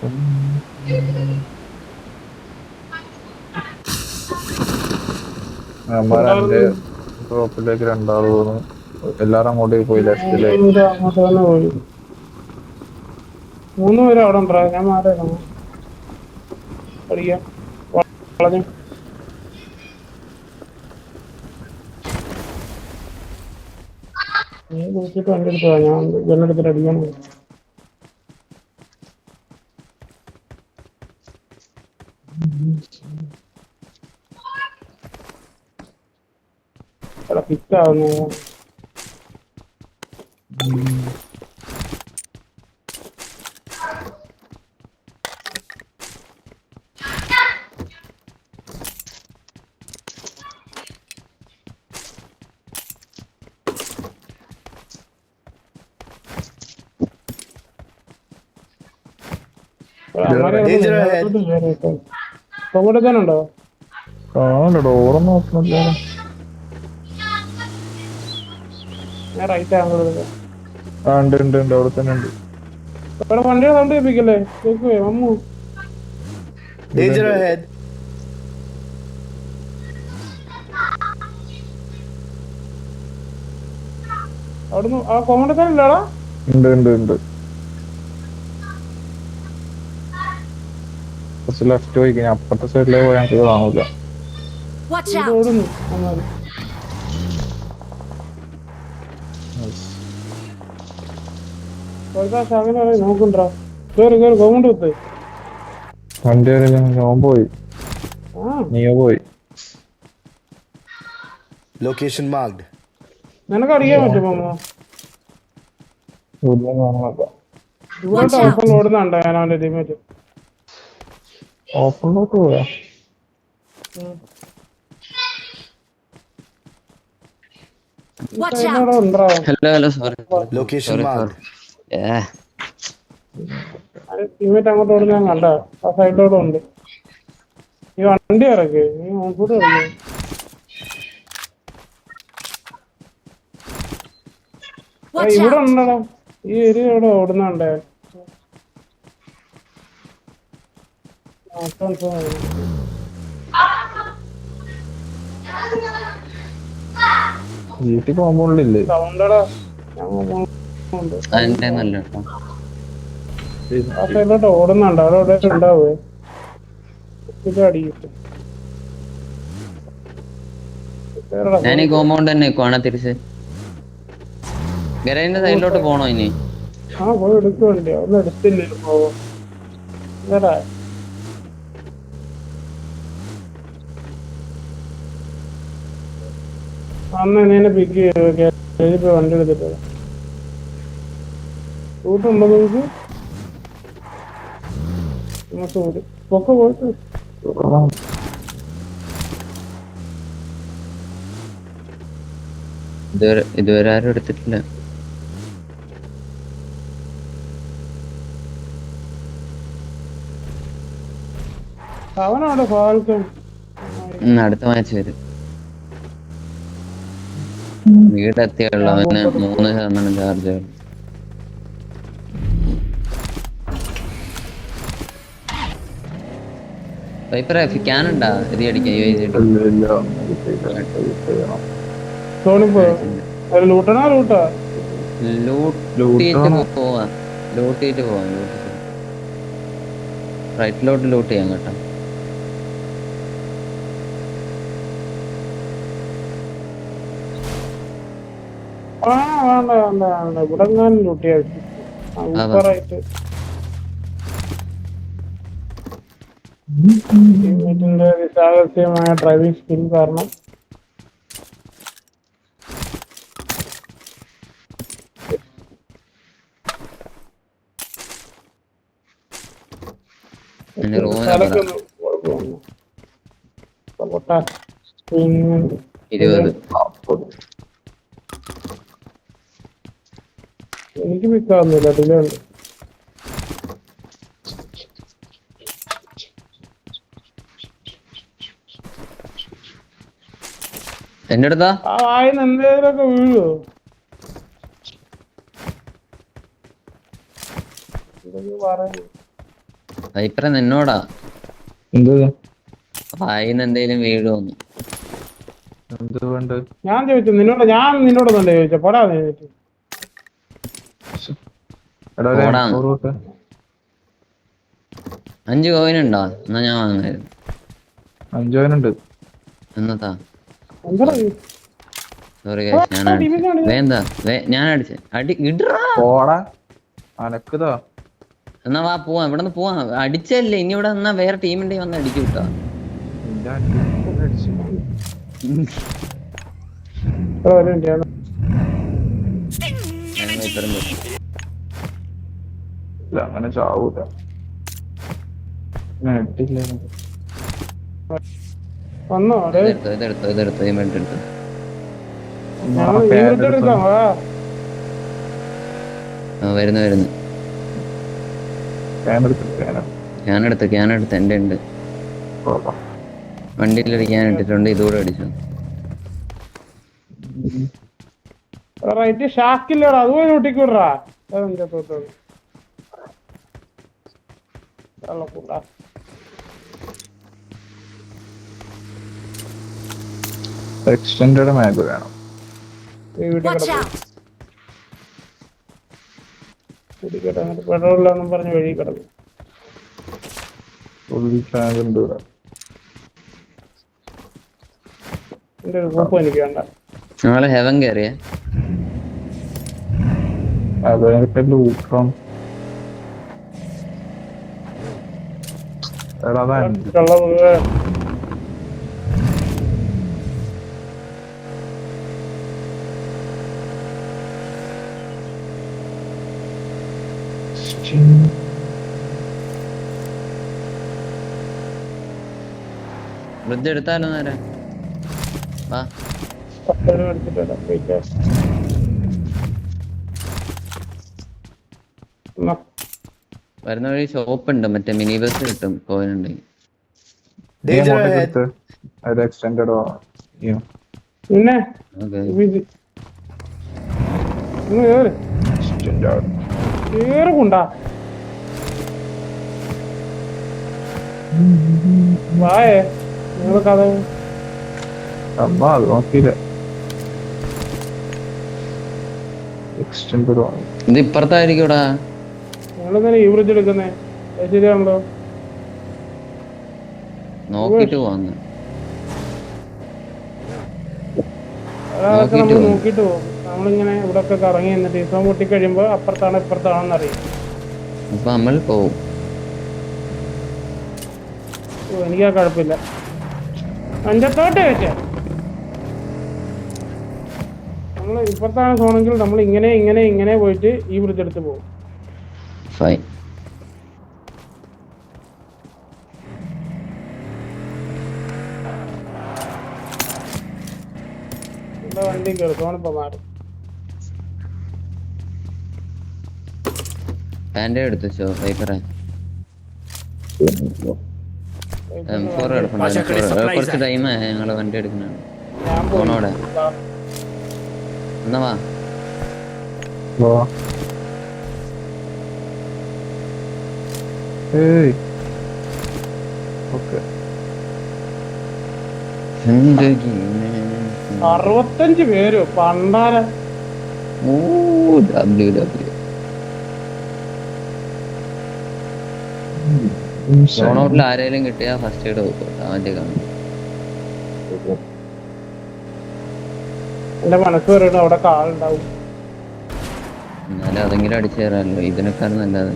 എന്റെ ഡ്രോപ്പിലേക്ക് രണ്ടാള് പോന്നു. എല്ലാരും അങ്ങോട്ടേക്ക് പോയി. ലെഫ്റ്റില് അങ്ങോട്ട് തന്നെ പോയി. 3 പേര് അവിടെ ഉണ്ടാ. ഞാൻ മാറിയേക്കണം പഠിക്കാം. വളഞ്ഞു നീ നോക്കിയിട്ട് വണ്ടി എടുത്തതാ. ഞാൻ ജനെടുത്തിട്ട് അടിക്കാൻ പോയി. അവിടെ ഫിറ്റാവുന്നു. കൊങ്ങോട്ടേനുണ്ടോ? ഡോറൊന്നും ഓപ്പണില്ല. ഞാൻ റൈറ്റ് ആംഗിൾ എടുക്കാം. ഉണ്ട് അവിടെ തന്നെ ഉണ്ട്. ഇവിടെ വണ്ടിയുടെ സൗണ്ട് കേൾപ്പിക്കല്ലേ? കേൾക്കുവേ അമ്മു. Danger ahead. അവിടുന്ന് ആ കൊങ്ങോട്ടേനില്ലാടാ. ഉണ്ട്. കുറച്ച് ലെഫ്റ്റ് പോയി കഴിഞ്ഞാൽ അപ്പുറത്തെ സൈഡിലേക്ക് പോയാൽ ഞങ്ങൾക്ക് കാണൂല. ഓടുന്നു. നോക്കണ്ടാ. കേറി കൊങ്ങോട്ട് കുത്ത്. വണ്ടി ഞാൻ പോയി. നീയോ പോയി? Location marked. നിനക്ക് അറിയാൻ പറ്റുമോ? ഓപ്പൺ ഓടുന്നുണ്ടോ? ഞാൻ അവന്റെ ടീമേറ്റ് ഓപ്പണിലോട്ട് പോയാ Location marked. ടീമേറ്റ് അങ്ങോട്ട് ഓടുന്ന ഞാൻ കണ്ട. ആ സൈഡിലോടെ ഉണ്ട്. ഈ വണ്ടി ഇറക്കി. നീ മുൻകൂട്ട് ഇറങ്ങി. ഇവിടെ ഉണ്ടടാ. ഈ ഏരിയ ഇവിടെ ഓടുന്നുണ്ടേ. വീട്ടിൽ പോകുമ്പോഴില്ലേ സൗണ്ടടാ. ആ സൈഡിലോട്ട് ഓടുന്നുണ്ട്. അവിടെ എവിടെ ഉണ്ടാവേ. ഇത് അടിക്കും. ഞാൻ ഈ കോമ്പൗണ്ട് തന്നെ നിൽക്കുവാണ്. തിരിച്ച് ഗരേജിന്റെ സൈഡിലോട്ട് പോണോ ഇനി? ആ പോയി എടുക്കുന്നുണ്ട്. ഒന്നും എടുത്തില്ല. അന്ന് എന്നെ പിക്ക് ചെയ്ത് വണ്ടി എടുത്തിട്ട് റൂട്ടുണ്ടോ നിങ്ങൾക്ക്? പൊക്കെ പോയിട്ട് ഇതുവരെ ആരും എടുത്തിട്ടില്ല. അവനവിടെ ഫാൽക്കൺ അടുത്ത മാച്ച് വരും. വീടെത്തിയുള്ളവന് 3% ചാർജ്. ക്യാനുണ്ടാ ഇത് അടിക്കാൻ? ലൂട്ടണോ? ലൂട്ടാ പോവാ. ലൂട്ടിട്ട് പോവാം. റൈറ്റിലോട്ട് ലൂട്ട് ചെയ്യാം കേട്ടോ. വേണ്ട ഇവിടെങ്ങാനും ലൂട്ടിയാ സൂപ്പറായിട്ട്. ടീമിന്റെ വിസാഹസ്യമായ ഡ്രൈവിംഗ് സ്കിൽ കാരണം എനിക്ക് മിക്കാവുന്നില്ല. ഡിലേ ഉണ്ട്. എന്റെ അടുത്താ ആ വായിന്ന് എന്തെങ്കിലുമൊക്കെ വീഴുവോ? പറയുന്നു വൈപ്പറ നിന്നോടാ എന്ത് വായിന്ന് എന്തേലും വീഴുവോന്ന്. എന്ത് വേണ്ട ഞാൻ ചോദിച്ചു നിന്നോട്, ഞാൻ നിന്നോടൊന്നല്ലേ ചോദിച്ച പോടാ ചോദിച്ചു. എടാ പോടാ. ചോറൊക്കെ 5 കോയിനുണ്ടോ? എന്നാ ഞാൻ വാങ്ങായിരുന്നു. 5 പേരുണ്ട്. എന്നതാ? എന്താ സോറി ഗൈസ്, ഞാൻ അടിച്ചു. വേന്താ ഞാൻ അടിച്ചു. അടി ഇടറാ. പോടാ അനക്കുതാ. എന്നാ വാ പോവാം, ഇവിടെ നിന്ന് പോവാം. അടിച്ചല്ലേ ഇനി ഇവിടെ എന്നാ വേറെ ടീമിന്റെ വന്ന് അടിച്ചു വിട്ടാ. അങ്ങനെ ചാവൂല. വന്നോ അവിടെ ഇതെടുത്തോ ഇമെന്റ് എടുത്തു. വരുന്നു. ക്യാനെടുത്ത് എന്റെ ഉണ്ട്. വണ്ടിയിലൊരു ക്യാൻ ഇട്ടിട്ടുണ്ട്, ഇതുകൂടെ അടിച്ചു. റൈറ്റ് ഷാക്കില്ലടാ, അതുപോലെ ഒട്ടിക്കൂടാ. എക്സ്റ്റൻഡഡ് മാഗ് വേണം. പെട്രോളില്ലാന്നും പറഞ്ഞ് വഴി കിടക്കും. ഫുൾ ടാങ്ക് ഉണ്ട് ഇവിടെ. എന്റെ ഒരു കൂപ്പം എനിക്ക് വേണ്ട. ഞങ്ങള് ഹെവൻ കയറിയ അതൊക്കെ ലൂട്ടണം. എടാ ബ്രിഡ്ജ് എടുത്താലോ നേരെ വാ. വരുന്ന വഴി ഷോപ്പ് ഉണ്ട്, മറ്റേ മിനി ബസ് കിട്ടും കോയിനുണ്ടെങ്കിൽ. Danger ahead. എക്സ്റ്റൻഡഡ് പിന്നെ കേറുണ്ടാ വായേ നിങ്ങള് കഥ അമ്മ അത് നോക്കിയില്ല. എക്സ്റ്റൻഡഡ് ഇത് ഇപ്പുറത്തായിരിക്കും ഇവിടെ. നിങ്ങളെന്താ ഈ ബ്രിഡ്ജ് എടുക്കുന്നേ? ശരിയാണല്ലോ, നോക്കിട്ട് പോന്ന്. അതൊക്കെ നമ്മൾ നോക്കിട്ട് പോകും. നമ്മളിങ്ങനെ ഇവിടെ ഒക്കെ കറങ്ങി എന്നിട്ട് ഇപ്പം പൊട്ടി കഴിയുമ്പോ അപ്പുറത്താണോ ഇപ്പുറത്താണോന്ന് അറിയാം. അപ്പൊ നമ്മൾ പോവും. എനിക്കാ കുഴപ്പമില്ല. അഞ്ചത്തോട്ടെ വെച്ചേ നമ്മൾ ഇപ്പുറത്താണ് സോണെങ്കിൽ നമ്മൾ ഇങ്ങനെ പോയിട്ട് ഈ ബ്രിഡ്ജ് എടുത്ത് പോകും. ഫൈൻ. വണ്ടി കയറും, സോണിപ്പോ മാറും. പാൻ്റെ എടുത്തു ഷോ വൈപ്പറ M4 കുറച്ച് ടൈമായി ഞങ്ങള് വണ്ടി എടുക്കുന്നതാണ്. ഞാൻ ഫോണോടെ എന്നാ വാ. ഓക്കെ 65 പേരോ പണ്ടാര. ഫോണോട്ടിൽ ആരെങ്കിലും കിട്ടിയാ ഫസ്റ്റ് എയ്ഡ് നോക്കട്ടെ ആദ്യം കാണും. എന്റെ മനസ്സ് പറയുന്നു അവിടെ കാളുണ്ടാവും. എന്നാലും അതെങ്കിലും അടിച്ചു തരാമല്ലോ, ഇതിനേക്കാൾ നല്ലത്.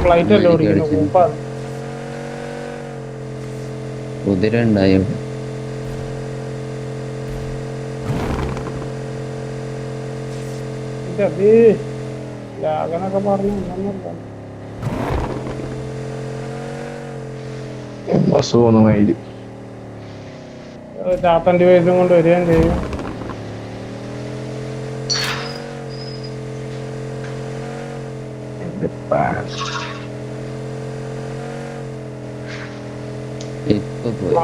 ഫ്ലൈറ്റ് അല്ലേ ഓടിക്കുന്നു. കുതിര ഉണ്ടായി ലാഗനൊക്കെ പറഞ്ഞു. ബസ് പോകുന്ന മൈലി ചാത്തണ്ടി വയസ്സും കൊണ്ട് വരികയും ചെയ്യും. ഇപ്പൊ പോയി.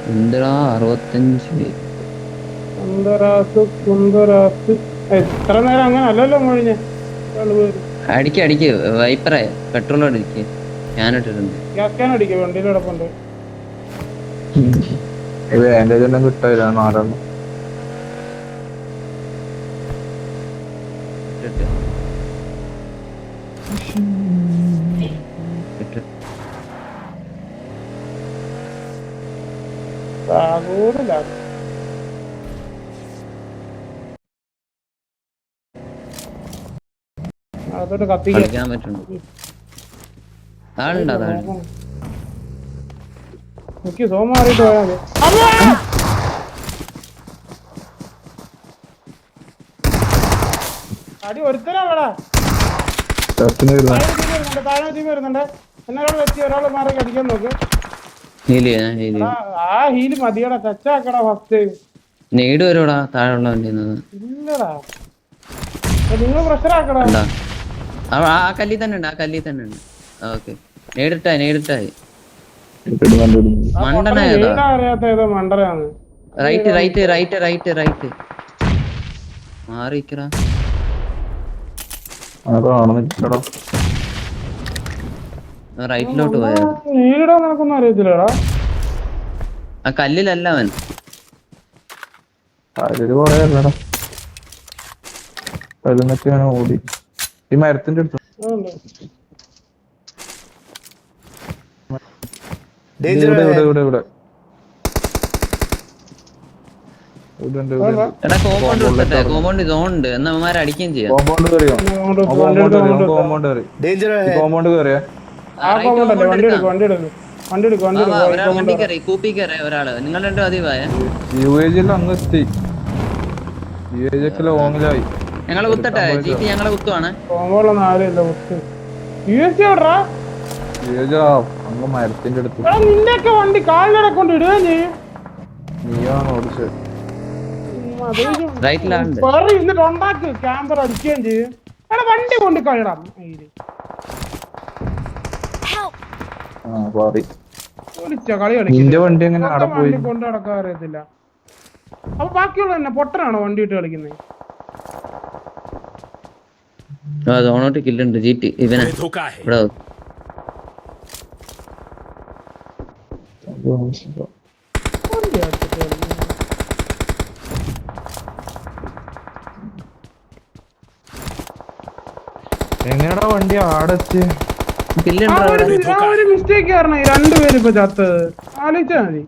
65 കുന്തരാസ് എത്ര നേരം അങ്ങനെ അല്ലല്ലോ മൊഴിഞ്ഞ് അടിക്ക് വൈപ്പറേ പെട്രോൾ അടിക്ക് ഞാനിട്ടിട്ടുണ്ട്. ഗ്യാസ് ക്യാൻ അടിക്കും വണ്ടിയിൽ കിടപ്പുണ്ട്. ബാൻഡേജ് ഒന്നും കിട്ടില്ല 4 ഇട്ടിട്ട്. ഇട്ട്. കൂടുതല അതോട്ട് കത്തിക്കാൻ കളിക്കാൻ പറ്റുന്നുണ്ട്. ആളുണ്ടോ താഴെ? എനിക്ക് സോമ മാറിയിട്ട് പോയാൽ മതി. അടി ഒരുത്തരാടാ താഴെ ടീം വരുന്നുണ്ട്. എന്നെ ഒരാൾ വെച്ച് ഒരാൾ മാറി അടിക്കാൻ നോക്ക്. ഹീല് ചെയ്യാൻ ഹീല് ആ ഹീല് മതിയടാ. ടച്ചാക്കടാ ഫസ്റ്റ്. നെയ്ഡ് വരുവാടാ താഴെ ഉള്ള വണ്ടി ഇല്ലടാ നിങ്ങൾ പ്രഷർ ആക്കടാ. ആ കല്ലി തന്നെ ഉണ്ട്, ആ കല്ലി തന്നെ ഉണ്ട്. ഓക്കെ നേടിട്ടായി മണ്ടനായതാ. അറിയാത്ത ഏതോ മണ്ടനാണ്. റൈറ്റ് മാറിക്കടാ. റൈറ്റിലോട്ട് പോയാ നീടാ നടക്കൊന്നും അറിയത്തില്ലടാ. ആ കല്ലിലല്ല അവൻ. ഓടി ഈ മരത്തിന്റെ അടുത്ത് Danger ഇവിടെ ahead. ഇവിടെ ഇവിടെ എടാ കോമ്പൗണ്ട് സോൺ ഉണ്ട് എന്നാ അവന്മാരെ അടിക്കുകയും ചെയ്യാം. കോമ്പൗണ്ട് കയറിയോ? കോമ്പൗണ്ട് കയറി. Danger ahead. കോമ്പൗണ്ട് കയറിയ വണ്ടി കയറി കൂപ്പി കയറി ഒരാള്. നിങ്ങൾ രണ്ടും അതീവായ UAG അങ്ങ് എത്തി. UAG ലോങ്ങിലായി. ഞങ്ങളെ കുത്തട്ടെ GT ഞങ്ങളെ കുത്തുവാണ്. അങ്ങ് മരത്തിന്റെ അടുത്ത് നിന്റെയൊക്കെ വണ്ടി കാലിലടെ കൊണ്ട് ഇടുക നീയാണ് ഓടിച്ചത്. റൈറ്റിലാണ്ട്. എന്നിട്ട് ഉണ്ടാക്ക് ക്യാമ്പർ അടിക്കുകയും ചെയ്യും. എടാ വണ്ടി കൊണ്ട് കഴിടാം. കളി നിന്റെ വണ്ടി എങ്ങനെ അവിടെ പോയി? വണ്ടി കൊണ്ട് നടക്കാൻ അറിയത്തില്ല. അപ്പൊ ബാക്കിയുള്ള തന്നെ പൊട്ടനാണോ വണ്ടി ഇട്ട് കളിക്കുന്നത്? സോണോട്ട് കില്ലുണ്ട് GT ഇവനെ ഇവിടെ. എങ്ങനെയാടാ വണ്ടി ആടെത്തി? ഒരു മിസ്റ്റേക്ക് കാരണം രണ്ടുപേരും ഇപ്പൊ ചത്തത്. ആലോചിച്ചാ മതി.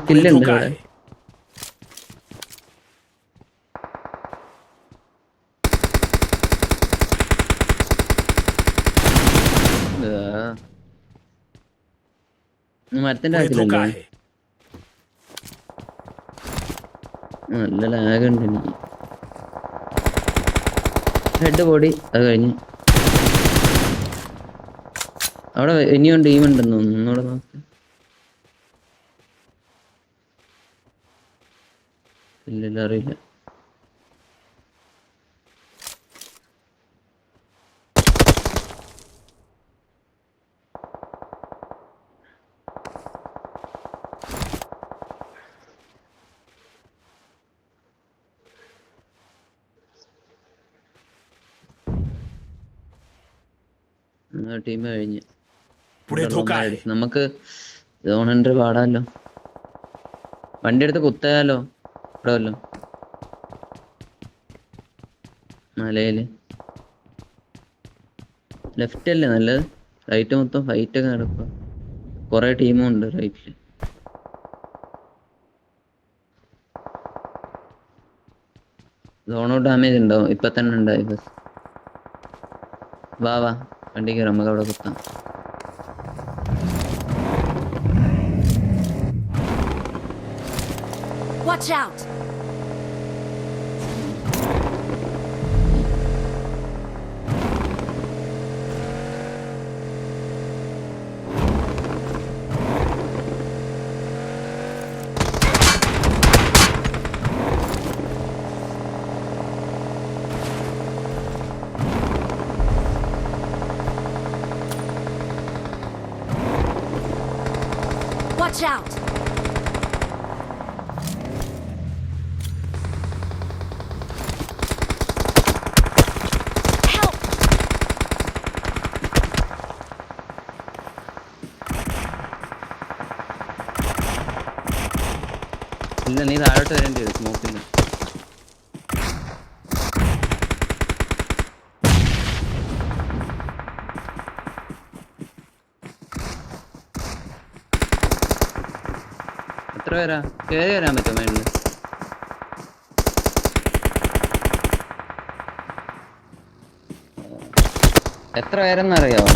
കില്ലുണ്ട് ഇവിടെ. മരത്തിന്റെ ആക്കില്ലല്ലോ. നല്ല ലാഗ് ഉണ്ട് എനിക്ക്. ഹെഡ് ബോഡി അത് കഴിഞ്ഞ് അവിടെ ഇനിയും ടീം ഉണ്ടെന്ന് തോന്നുന്നു. ഒന്നുകൂടെ നോക്ക്. ഇല്ല അറിയില്ല. ടീം കഴിഞ്ഞ് നമുക്ക് സോൺ പാടാലോ. വണ്ടി എടുത്ത് കുത്താലോ ഇവിടെ വല്ലോ മലയില്. ലെഫ്റ്റ് അല്ലേ നല്ലത്? റൈറ്റ് മൊത്തം ഫൈറ്റ് ഒക്കെ നടക്കുക. കൊറേ ടീമും ഉണ്ട് റൈറ്റില്. സോണോ ഡാമേജ് ഉണ്ടാവും. ഇപ്പൊ തന്നെ ഉണ്ടായി. ബസ് വാ വണ്ടി കയറി നമുക്ക് അവിടെ കുത്താം. Watch out! Watch out! Help! ഇല്ല നീ താഴോട്ട് വരേണ്ടി വരും സ്മോക്കില്ല. എത്ര പേരാ കേറി വരാൻ പറ്റുമോ മേളില്? എത്ര പേരെന്നറിയാവോ?